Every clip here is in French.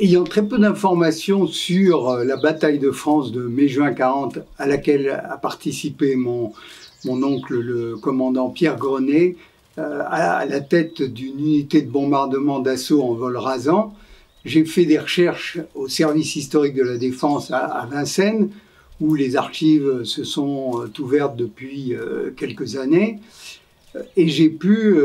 Ayant très peu d'informations sur la bataille de France de mai-juin 40, à laquelle a participé mon oncle, le commandant Pierre Grenet, à la tête d'une unité de bombardement d'assaut en vol rasant, j'ai fait des recherches au service historique de la Défense à Vincennes, où les archives se sont ouvertes depuis quelques années. Et j'ai pu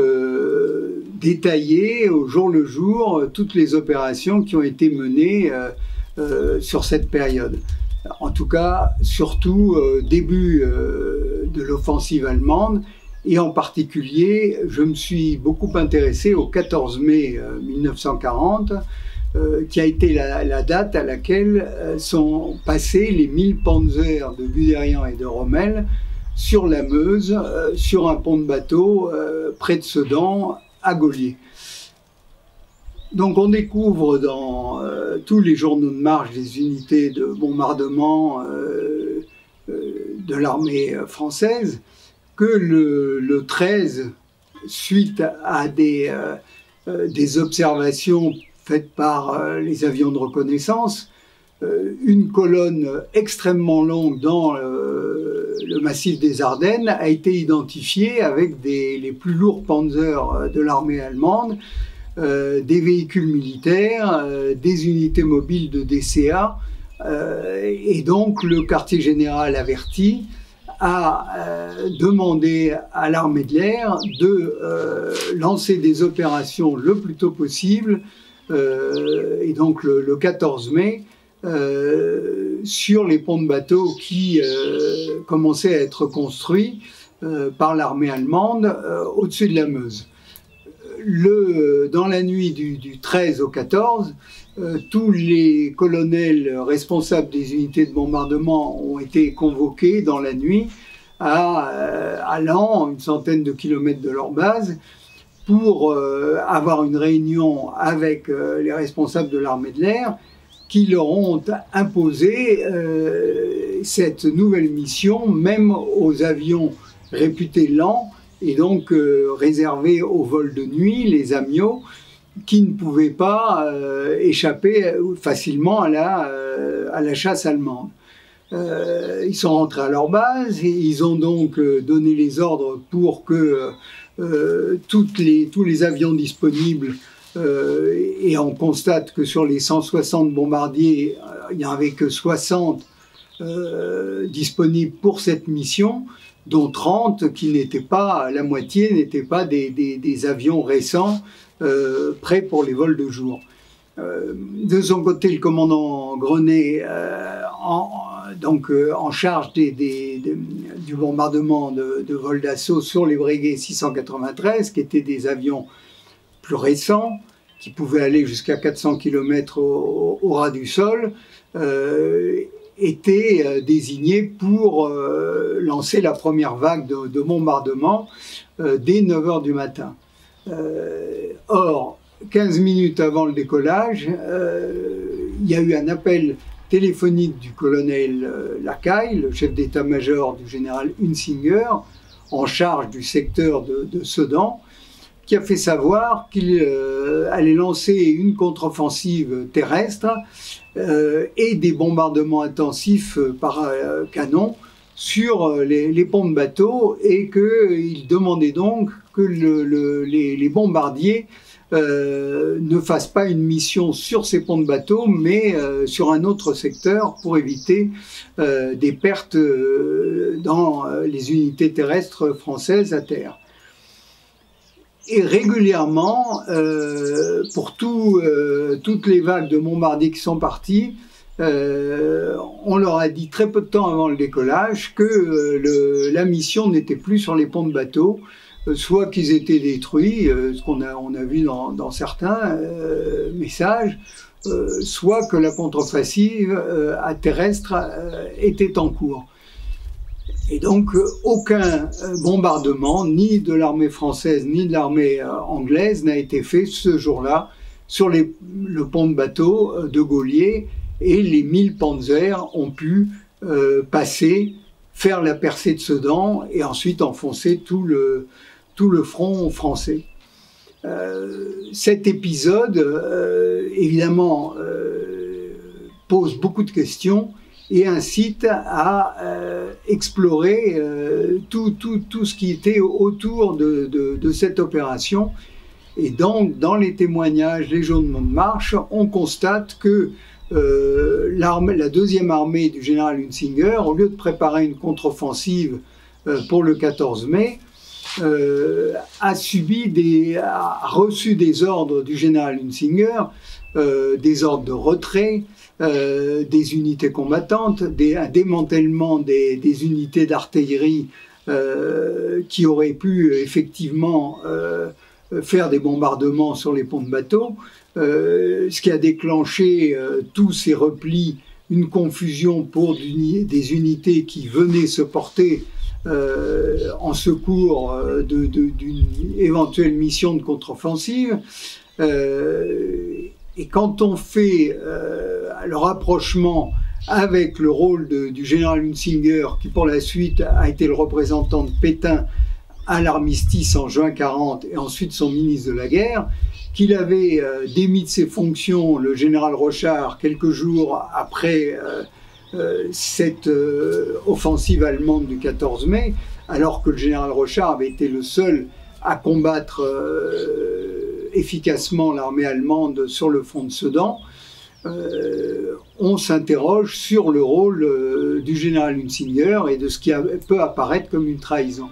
détailler au jour le jour toutes les opérations qui ont été menées sur cette période. En tout cas, surtout début de l'offensive allemande, et en particulier, je me suis beaucoup intéressé au 14 mai 1940, qui a été la date à laquelle sont passés les 1000 Panzers de Guderian et de Rommel sur la Meuse, sur un pont de bateau près de Sedan, à Gaulier. Donc on découvre dans tous les journaux de marche des unités de bombardement de l'armée française que le 13, suite à des observations faites par les avions de reconnaissance, une colonne extrêmement longue dans le massif des Ardennes a été identifiée avec les plus lourds panzers de l'armée allemande, des véhicules militaires, des unités mobiles de DCA, et donc le quartier général averti a demandé à l'armée de l'air de lancer des opérations le plus tôt possible, et donc le 14 mai, sur les ponts de bateaux qui commençaient à être construits par l'armée allemande au-dessus de la Meuse. Dans la nuit du 13 au 14, tous les colonels responsables des unités de bombardement ont été convoqués dans la nuit à Laon, une centaine de kilomètres de leur base, pour avoir une réunion avec les responsables de l'armée de l'air qui leur ont imposé cette nouvelle mission, même aux avions réputés lents et donc réservés aux vols de nuit, les Amiaux, qui ne pouvaient pas échapper facilement à la chasse allemande. Ils sont rentrés à leur base et ils ont donc donné les ordres pour que tous les avions disponibles, et on constate que sur les 160 bombardiers, il n'y en avait que 60 disponibles pour cette mission, dont 30 qui n'étaient pas, la moitié n'étaient pas des avions récents prêts pour les vols de jour. De son côté, le commandant Grenet, en charge du bombardement de vols d'assaut sur les Breguet 693, qui étaient des avions plus récents, qui pouvaient aller jusqu'à 400 km au ras du sol, était désigné pour lancer la première vague de bombardement dès 9 h du matin. Or, 15 minutes avant le décollage, il y a eu un appel téléphonique du colonel Lacaille, le chef d'état-major du général Hunsinger, en charge du secteur de Sedan, qui a fait savoir qu'il allait lancer une contre-offensive terrestre et des bombardements intensifs par canon sur les ponts de bateaux, et qu'il demandait donc que les bombardiers ne fassent pas une mission sur ces ponts de bateaux, mais sur un autre secteur pour éviter des pertes dans les unités terrestres françaises à terre. Et régulièrement, pour toutes les vagues de bombardiers qui sont parties, on leur a dit très peu de temps avant le décollage que la mission n'était plus sur les ponts de bateaux, soit qu'ils étaient détruits, ce qu'on a vu dans certains messages, soit que la contre-offensive terrestre était en cours. Et donc, aucun bombardement, ni de l'armée française, ni de l'armée anglaise, n'a été fait ce jour-là sur le pont de bateau de Gaulier, et les 1000 Panzers ont pu passer, faire la percée de Sedan, et ensuite enfoncer tout le front français. Cet épisode, évidemment, pose beaucoup de questions et incite à explorer tout ce qui était autour de cette opération. Et donc, dans les témoignages légaux de Montmartre, on constate que la deuxième armée du général Hunsinger, au lieu de préparer une contre-offensive pour le 14 mai, a reçu des ordres du général Hunsinger, des ordres de retrait, des unités combattantes, un démantèlement des unités d'artillerie qui auraient pu effectivement faire des bombardements sur les ponts de bateaux, ce qui a déclenché tous ces replis, une confusion pour des unités qui venaient se porter en secours d'une éventuelle mission de contre-offensive. Et quand on fait le rapprochement avec le rôle du général Hunsinger, qui pour la suite a été le représentant de Pétain à l'armistice en juin 40 et ensuite son ministre de la guerre, qu'il avait démis de ses fonctions le général Rochard quelques jours après cette offensive allemande du 14 mai, alors que le général Rochard avait été le seul à combattre efficacement l'armée allemande sur le front de Sedan. On s'interroge sur le rôle du général Hunsinger et de ce qui peut apparaître comme une trahison.